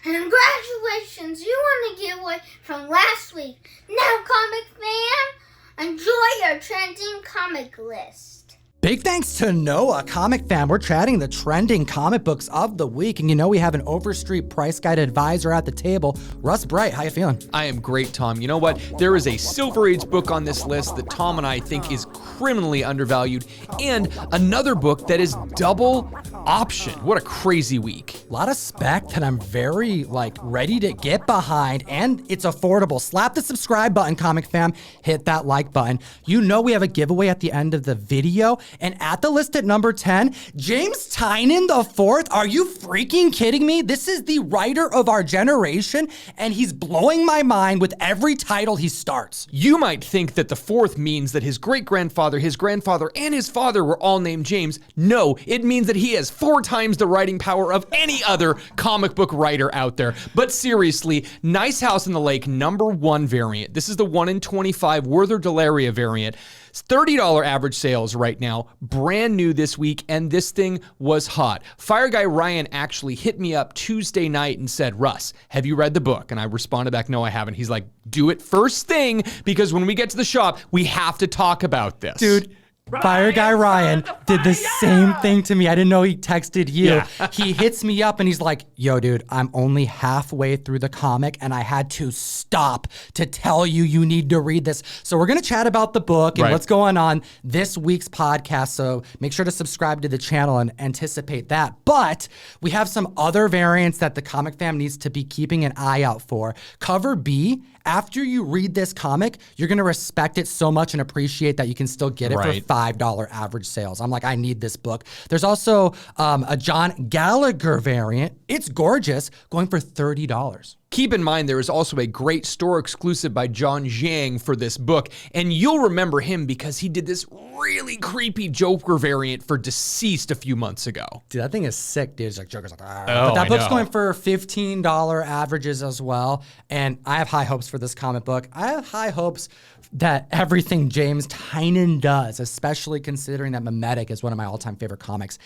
Congratulations, you won the giveaway from last week. Now, comic fan, enjoy your trending comic list. Big thanks to Noah, Comic Fam. We're chatting the trending comic books of the week. And you know we have an Overstreet price guide advisor at the table. Russ Bright, how you feeling? I am great, Tom. You know what? There is a Silver Age book on this list that Tom and I think is criminally undervalued, and another book that is double option. What a crazy week. A lot of spec that I'm very ready to get behind, and it's affordable. Slap the subscribe button, Comic Fam. Hit that like button. You know we have a giveaway at the end of the video. And at the list at number 10, James Tynion IV. Are you freaking kidding me? This is the writer of our generation, and he's blowing my mind with every title he starts. You might think that the fourth means that his great-grandfather, his grandfather, and his father were all named James. No, it means that he has 4 times the writing power of any other comic book writer out there. But seriously, Nice House on the Lake #1 variant. This is the 1 in 25 Werther Delaria variant. It's $30 average sales right now, brand new this week, and this thing was hot. Fire Guy Ryan actually hit me up Tuesday night and said, Russ, have you read the book? And I responded back, no, I haven't. He's like, do it first thing, because when we get to the shop, we have to talk about this. Dude. Fire Guy Ryan did the same thing to me. I didn't know he texted you. Yeah. He hits me up and he's like, yo, dude, I'm only halfway through the comic and I had to stop to tell you need to read this. So we're going to chat about the book and what's going on this week's podcast. So make sure to subscribe to the channel and anticipate that. But we have some other variants that the Comic Fam needs to be keeping an eye out for. Cover B, after you read this comic, you're going to respect it so much and appreciate that you can still get it for $5 average sales. I'm like, I need this book. There's also a John Gallagher variant. It's gorgeous, going for $30. Keep in mind, there is also a great store exclusive by John Zhang for this book, and you'll remember him because he did this really creepy Joker variant for Deceased a few months ago. Dude, that thing is sick, dude. It's like Joker's like, but that book's going for $15 averages as well, and I have high hopes for this comic book. I have high hopes that everything James Tynion does, especially considering that Memetic is one of my all-time favorite comics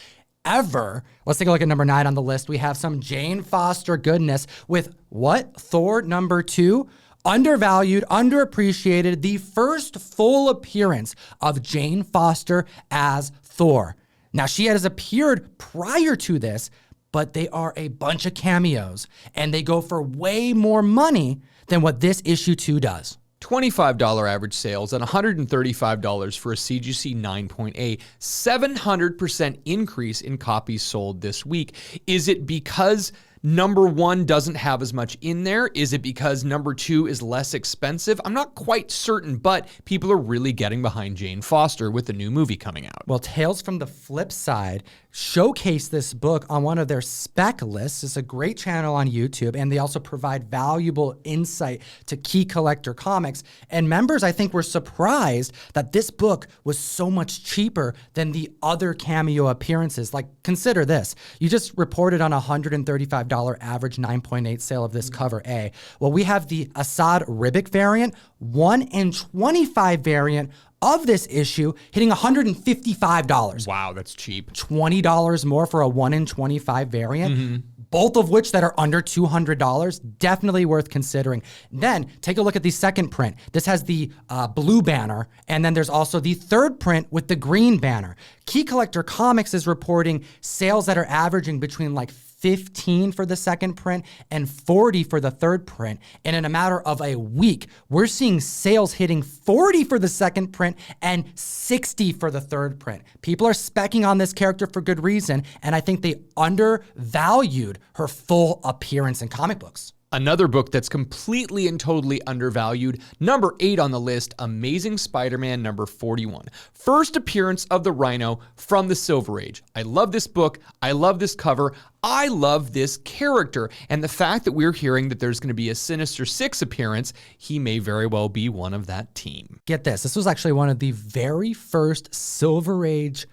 ever. Let's take a look at number 9 on the list. We have some Jane Foster goodness with what? Thor #2? Undervalued, underappreciated, the first full appearance of Jane Foster as Thor. Now, she has appeared prior to this, but they are a bunch of cameos, and they go for way more money than what this issue 2 does. $25 average sales and $135 for a CGC 9.8, 700% increase in copies sold this week. Is it because #1 doesn't have as much in there? Is it because #2 is less expensive? I'm not quite certain, but people are really getting behind Jane Foster with the new movie coming out. Well, Tales from the Flip Side showcase this book on one of their spec lists. It's a great channel on YouTube, and they also provide valuable insight to key collector comics. And members, I think, were surprised that this book was so much cheaper than the other cameo appearances. Like, consider this. You just reported on a $135 average 9.8 sale of this cover A. Well, we have the Assad Ribic variant, 1 in 25 variant of this issue, hitting $155. Wow, that's cheap. $20 more for a 1 in 25 variant. Both of which that are under $200, definitely worth considering. Then take a look at the second print. This has the blue banner, and then there's also the third print with the green banner. Key Collector Comics is reporting sales that are averaging between like 15 for the second print and 40 for the third print. And in a matter of a week, we're seeing sales hitting 40 for the second print and 60 for the third print. People are specking on this character for good reason, and I think they undervalued her full appearance in comic books. Another book that's completely and totally undervalued, #8 on the list, Amazing Spider-Man #41. First appearance of the Rhino from the Silver Age. I love this book. I love this cover. I love this character. And the fact that we're hearing that there's going to be a Sinister Six appearance, he may very well be one of that team. Get this. This was actually one of the very first Silver Age,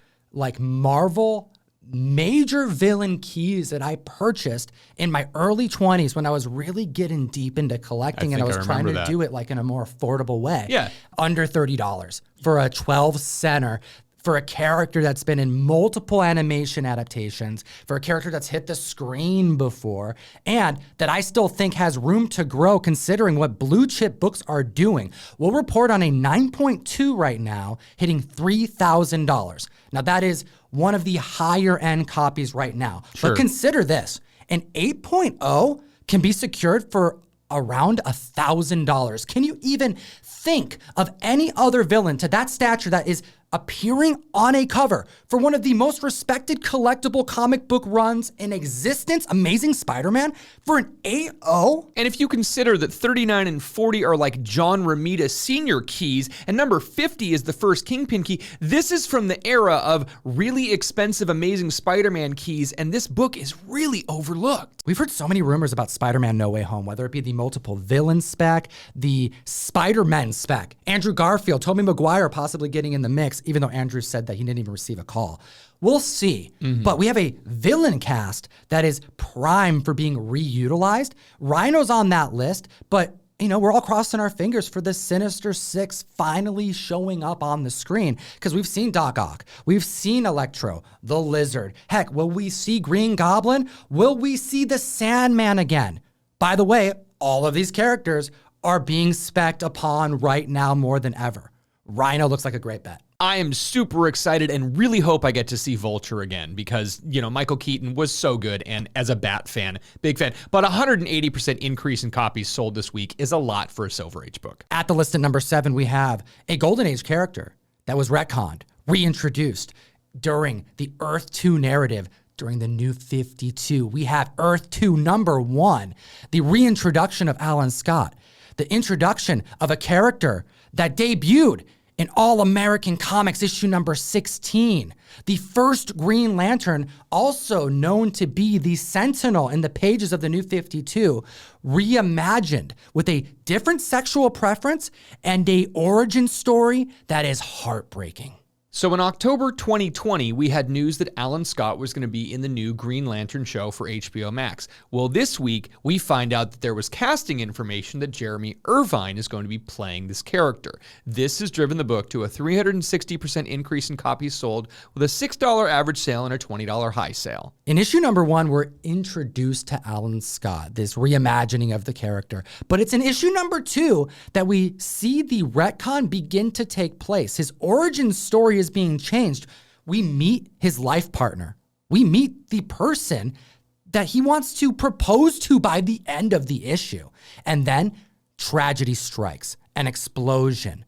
Marvel major villain keys that I purchased in my early 20s when I was really getting deep into collecting, and I was trying to do it in a more affordable way. Yeah. Under $30 for a 12 center. for a character that's been in multiple animation adaptations, for a character that's hit the screen before, and that I still think has room to grow considering what blue chip books are doing. We'll report on a 9.2 right now, hitting $3,000. Now that is one of the higher end copies right now. Sure. But consider this, an 8.0 can be secured for around $1,000. Can you even think of any other villain to that stature that is appearing on a cover for one of the most respected collectible comic book runs in existence, Amazing Spider-Man, for an 8.0? And if you consider that 39 and 40 are like John Romita Sr. keys, and number 50 is the first Kingpin key, this is from the era of really expensive Amazing Spider-Man keys, and this book is really overlooked. We've heard so many rumors about Spider-Man No Way Home, whether it be the multiple villain spec, the Spider-Man spec, Andrew Garfield, Tobey Maguire possibly getting in the mix, even though Andrew said that he didn't even receive a call. We'll see. But we have a villain cast that is prime for being reutilized. Rhino's on that list, but we're all crossing our fingers for the Sinister Six finally showing up on the screen, because we've seen Doc Ock, we've seen Electro, the Lizard. Heck, will we see Green Goblin? Will we see the Sandman again? By the way, all of these characters are being spec'd upon right now more than ever. Rhino looks like a great bet. I am super excited and really hope I get to see Vulture again because, Michael Keaton was so good, and as a Bat fan, big fan. But 180% increase in copies sold this week is a lot for a Silver Age book. At the list at number 7, we have a Golden Age character that was retconned, reintroduced during the Earth 2 narrative during the New 52. We have Earth 2 number 1, the reintroduction of Alan Scott, the introduction of a character that debuted in All-American Comics issue number 16. The first Green Lantern, also known to be the Sentinel in the pages of the New 52, reimagined with a different sexual preference and a origin story that is heartbreaking. So in October 2020, we had news that Alan Scott was going to be in the new Green Lantern show for HBO Max. Well, this week, we find out that there was casting information that Jeremy Irvine is going to be playing this character. This has driven the book to a 360% increase in copies sold, with a $6 average sale and a $20 high sale. In issue number 1, we're introduced to Alan Scott, this reimagining of the character. But it's in issue number 2 that we see the retcon begin to take place. His origin story is being changed. We meet his life partner. We meet the person that he wants to propose to by the end of the issue. And then tragedy strikes, an explosion,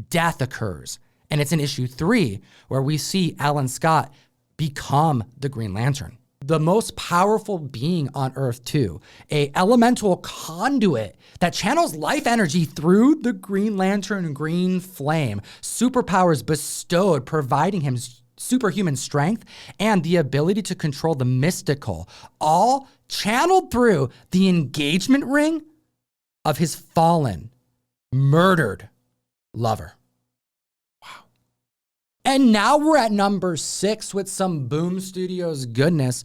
death occurs. And it's in issue 3 where we see Alan Scott become the Green Lantern, the most powerful being on Earth 2, a elemental conduit that channels life energy through the Green Lantern green flame, superpowers bestowed, providing him superhuman strength and the ability to control the mystical, all channeled through the engagement ring of his fallen, murdered lover. And now we're at number 6 with some Boom Studios goodness.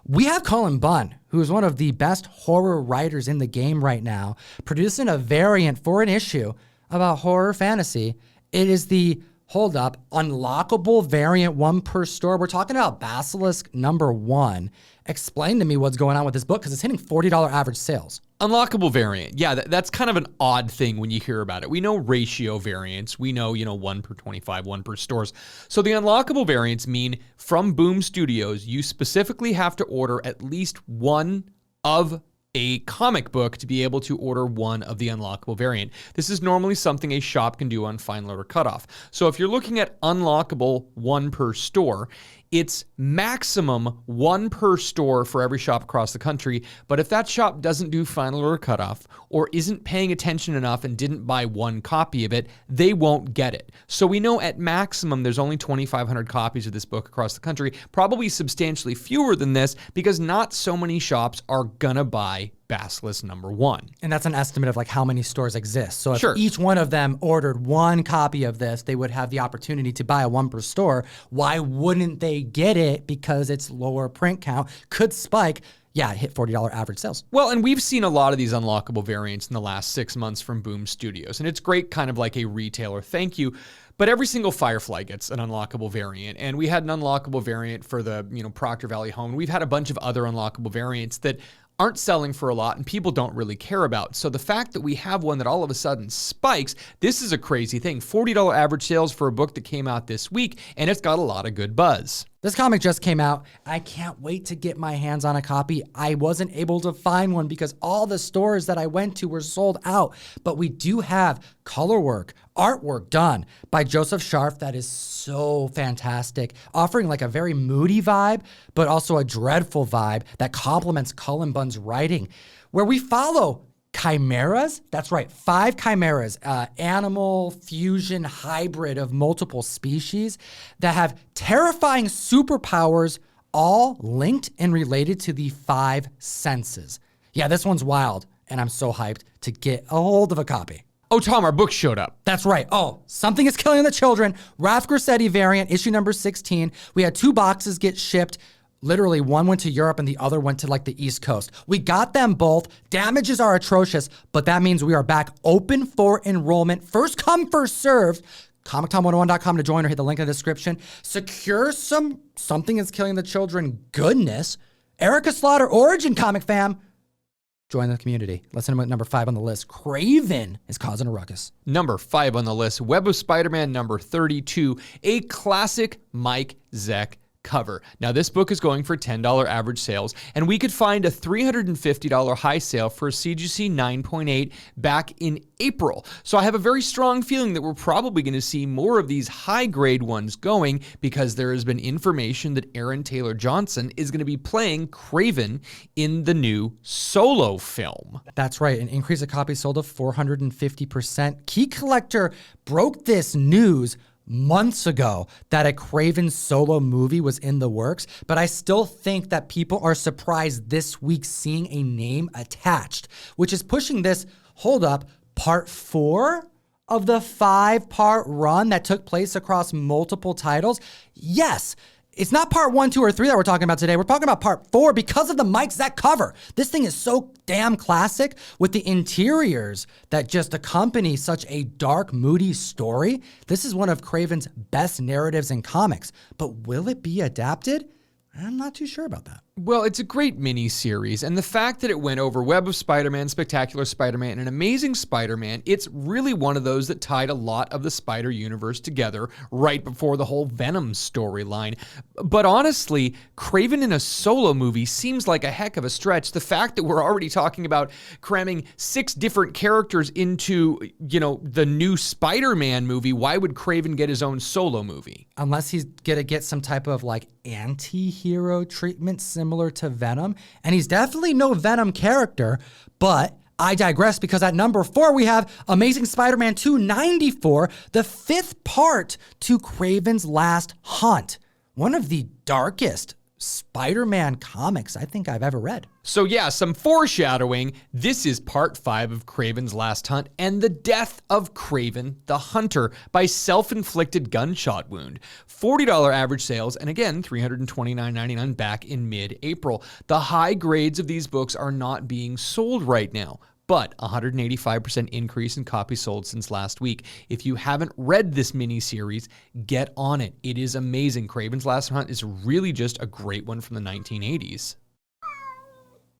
We have Cullen Bunn, who is one of the best horror writers in the game right now, producing a variant for an issue about horror fantasy. It is the, hold up, unlockable variant, 1 per store. We're talking about Basilisk number 1. Explain to me what's going on with this book, because it's hitting $40 average sales. Unlockable variant. Yeah, that's kind of an odd thing when you hear about it. We know ratio variants. We know, 1 per 25, 1 per stores. So the unlockable variants mean from Boom Studios, you specifically have to order at least one of a comic book to be able to order one of the unlockable variant. This is normally something a shop can do on final order cutoff. So if you're looking at unlockable 1 per store, it's maximum 1 per store for every shop across the country. But if that shop doesn't do final order cutoff or isn't paying attention enough and didn't buy 1 copy of it, they won't get it. So we know at maximum there's only 2,500 copies of this book across the country, probably substantially fewer than this because not so many shops are gonna buy Basilisk number 1. And that's an estimate of like how many stores exist. So if Sure. each one of them ordered 1 copy of this, they would have the opportunity to buy a 1 per store. Why wouldn't they get it? Because its lower print count could spike yeah, it hit $40 average sales. Well, and we've seen a lot of these unlockable variants in the last 6 months from Boom Studios, and it's great kind of like a retailer thank you. But every single Firefly gets an unlockable variant, and we had an unlockable variant for the Proctor Valley Home. We've had a bunch of other unlockable variants that aren't selling for a lot and people don't really care about. So the fact that we have one that all of a sudden spikes, this is a crazy thing. $40 average sales for a book that came out this week, and it's got a lot of good buzz. This comic just came out. I can't wait to get my hands on a copy. I wasn't able to find one because all the stores that I went to were sold out. But we do have color work, artwork done by Joseph Scharf that is so fantastic, offering like a very moody vibe, but also a dreadful vibe that complements Cullen Bunn's writing, where we follow chimeras. That's right, 5 chimeras, animal fusion hybrid of multiple species that have terrifying superpowers, all linked and related to the 5 senses. Yeah, this one's wild, and I'm so hyped to get a hold of a copy. Oh, Tom, our book showed up. That's right. Oh, Something is Killing the Children, Ralph Grassetti variant, issue number 16. We had 2 boxes get shipped. Literally, one went to Europe and the other went to like the East Coast. We got them both. Damages are atrocious, but that means we are back open for enrollment. First come, first served. Comictom101.com to join or hit the link in the description. Secure Something is Killing the Children goodness. Erica Slaughter, Origin Comic Fam. Join the community. Listen to number 5 on the list. Craven is causing a ruckus. Number 5 on the list, Web of Spider-Man number 32, a classic Mike Zeck cover. Now, this book is going for $10 average sales, and we could find a $350 high sale for a CGC 9.8 back in April. So I have a very strong feeling that we're probably going to see more of these high-grade ones going because there has been information that Aaron Taylor Johnson is going to be playing Kraven in the new Solo film. That's right, an increase of copies sold of 450%. Key Collector broke this news months ago that a Kraven Solo movie was in the works, but I still think that people are surprised this week seeing a name attached, which is pushing this, hold up, part 4 of the 5-part run that took place across multiple titles. Yes, it's not part 1, 2, or 3 that we're talking about today. We're talking about part 4 because of the Mike Zeck cover. This thing is so damn classic with the interiors that just accompany such a dark, moody story. This is one of Kraven's best narratives in comics. But will it be adapted? I'm not too sure about that. Well, it's a great mini-series, and the fact that it went over Web of Spider-Man, Spectacular Spider-Man, and Amazing Spider-Man, it's really one of those that tied a lot of the Spider universe together right before the whole Venom storyline. But honestly, Kraven in a solo movie seems like a heck of a stretch. The fact that we're already talking about cramming 6 different characters into, the new Spider-Man movie, why would Kraven get his own solo movie? Unless he's gonna get some type of like anti-hero treatment similar to Venom. And he's definitely no Venom character, but I digress because at number 4, we have Amazing Spider-Man 294, the 5th part to Kraven's Last Hunt. One of the darkest Spider-Man comics I think I've ever read. So yeah, some foreshadowing. This is part 5 of Kraven's Last Hunt and the death of Kraven the Hunter by self-inflicted gunshot wound. $40 average sales, and again, $329.99 back in mid-April. The high grades of these books are not being sold right now, but 185% increase in copies sold since last week. If you haven't read this mini-series, get on it. It is amazing. Kraven's Last Hunt is really just a great one from the 1980s.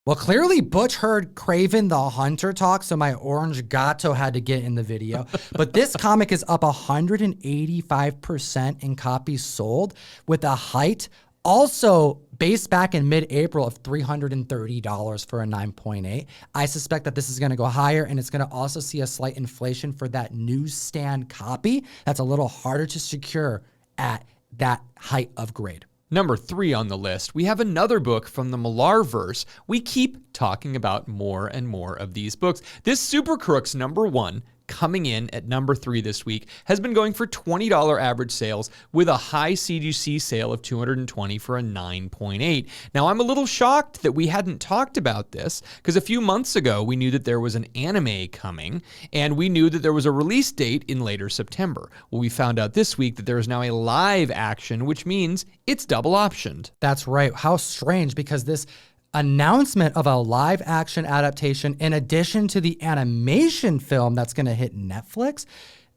Well, clearly Butch heard Kraven the Hunter talk, so my orange gato had to get in the video. But this comic is up 185% in copies sold with a height also based back in mid-April of $330 for a 9.8. I suspect that this is going to go higher, and it's going to also see a slight inflation for that newsstand copy that's a little harder to secure at that height of grade. Number 3 on the list, we have another book from the Millarverse. We keep talking about more and more of these books. This Super Crooks number 1, coming in at number 3 this week, has been going for $20 average sales with a high CGC sale of $220 for a 9.8. Now, I'm a little shocked that we hadn't talked about this because a few months ago, we knew that there was an anime coming and we knew that there was a release date in later September. Well, we found out this week that there is now a live action, which means it's double optioned. That's right. How strange, because this announcement of a live action adaptation in addition to the animation film that's going to hit Netflix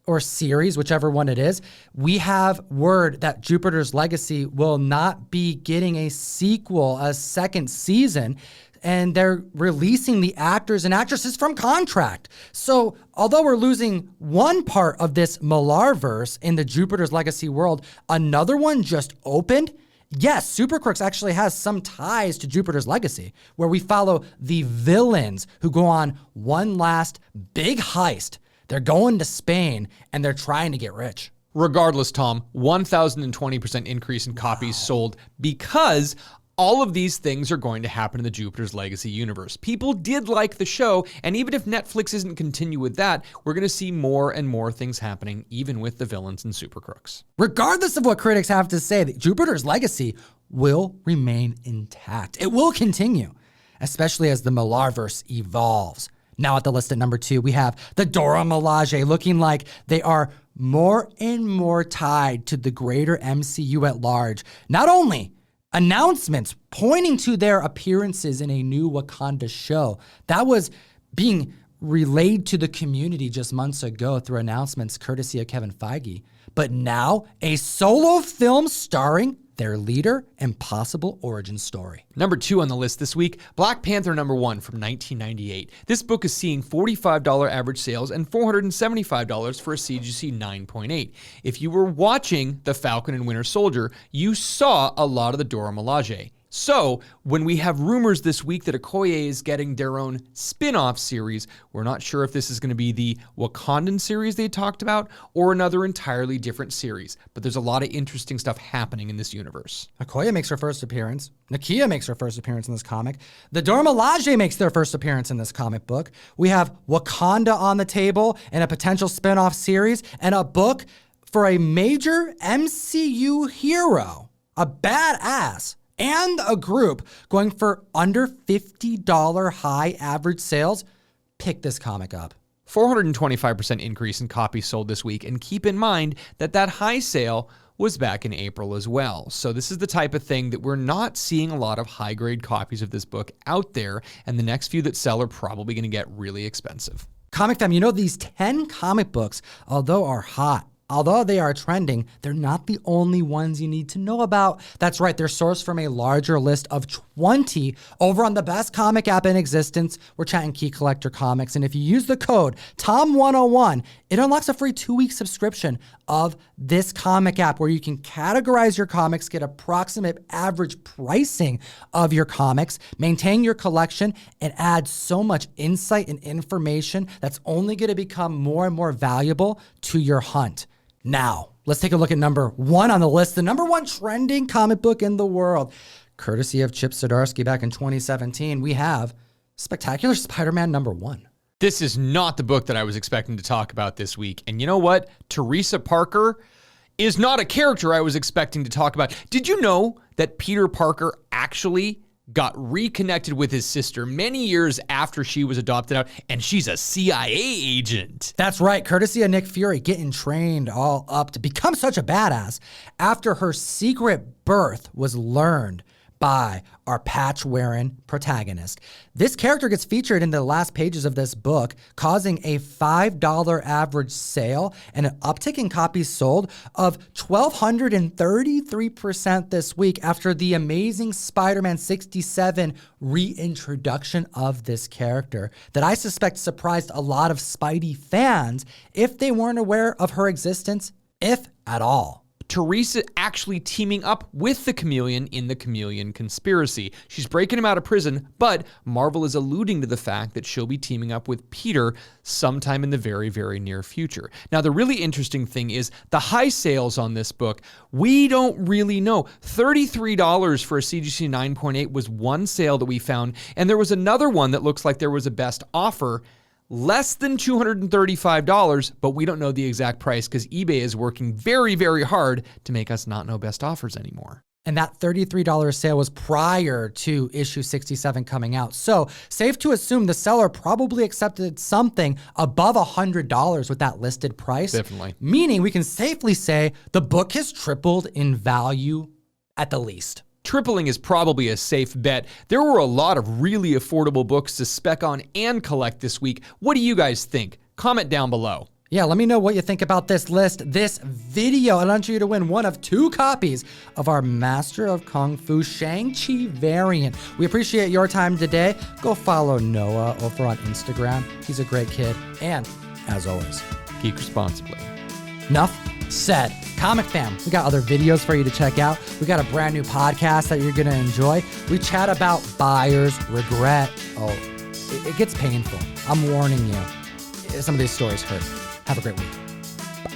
or series, whichever one it is. We have word that Jupiter's Legacy will not be getting a sequel, a second season, and they're releasing the actors and actresses from contract. So although we're losing one part of this Millarverse in the Jupiter's Legacy world, another one just opened. Yes, Super Crooks actually has some ties to Jupiter's Legacy, where we follow the villains who go on one last big heist. They're going to Spain and they're trying to get rich. Regardless, Tom, 1,020% increase in copies sold because all of these things are going to happen in the Jupiter's Legacy universe. People did like the show, and even if Netflix isn't continue with that, we're going to see more and more things happening, even with the villains and Super Crooks. Regardless of what critics have to say, Jupiter's Legacy will remain intact. It will continue, especially as the Millarverse evolves. Now at the list at number 2, we have the Dora Milaje, looking like they are more and more tied to the greater MCU at large. Not only announcements pointing to their appearances in a new Wakanda show that was being relayed to the community just months ago through announcements courtesy of Kevin Feige, but now a solo film starring their leader and possible origin story. Number 2 on the list this week, Black Panther #1 from 1998. This book is seeing $45 average sales and $475 for a CGC 9.8. If you were watching The Falcon and Winter Soldier, you saw a lot of the Dora Milaje. So, when we have rumors this week that Okoye is getting their own spin-off series, we're not sure if this is going to be the Wakandan series they talked about or another entirely different series. But there's a lot of interesting stuff happening in this universe. Okoye makes her first appearance. Nakia makes her first appearance in this comic. The Dora Milaje makes their first appearance in this comic book. We have Wakanda on the table and a potential spin-off series and a book for a major MCU hero, a badass, and a group going for under $50 high average sales. Pick this comic up. 425% increase in copies sold this week, and keep in mind that that high sale was back in April as well. So this is the type of thing that we're not seeing a lot of high-grade copies of this book out there, and the next few that sell are probably going to get really expensive. Comic fam, you know these 10 comic books, although they are trending, they're not the only ones you need to know about. That's right, they're sourced from a larger list of 20 over on the best comic app in existence. We're chatting Key Collector Comics, and if you use the code TOM101, it unlocks a free 2-week subscription of this comic app where you can categorize your comics, get approximate average pricing of your comics, maintain your collection, and add so much insight and information that's only going to become more and more valuable to your hunt. Now, let's take a look at number 1 on the list, the number 1 trending comic book in the world. Courtesy of Chip Zdarsky back in 2017, we have Spectacular Spider-Man #1. This is not the book that I was expecting to talk about this week. And you know what? Teresa Parker is not a character I was expecting to talk about. Did you know that Peter Parker actually got reconnected with his sister many years after she was adopted out, and she's a CIA agent? That's right, courtesy of Nick Fury, getting trained all up to become such a badass after her secret birth was learned by our patch-wearing protagonist. This character gets featured in the last pages of this book, causing a $5 average sale and an uptick in copies sold of 1,233% this week after the Amazing Spider-Man 67 reintroduction of this character that I suspect surprised a lot of Spidey fans if they weren't aware of her existence, if at all. Teresa actually teaming up with the Chameleon in the Chameleon Conspiracy. She's breaking him out of prison, but Marvel is alluding to the fact that she'll be teaming up with Peter sometime in the very, very near future. Now, the really interesting thing is the high sales on this book, we don't really know. $33 for a CGC 9.8 was one sale that we found, and there was another one that looks like there was a best offer, less than $235, but we don't know the exact price because eBay is working very, very hard to make us not know best offers anymore. And that $33 sale was prior to issue 67 coming out. So safe to assume the seller probably accepted something above $100 with that listed price. Definitely. Meaning we can safely say the book has tripled in value at the least. tripling is probably a safe bet. There were a lot of really affordable books to spec on and collect this week. What do you guys think? Comment down below. Yeah, let me know what you think about this list, this video. I'd want you to win one of 2 copies of our Master of Kung Fu Shang-Chi variant. We appreciate your time today. Go follow Noah over on Instagram. He's a great kid. And as always, Geek responsibly. enough said. Comic fam, we got other videos for you to check out. We got a brand new podcast that you're going to enjoy. We chat about buyer's regret. Oh, it gets painful. I'm warning you. Some of these stories hurt. Have a great week.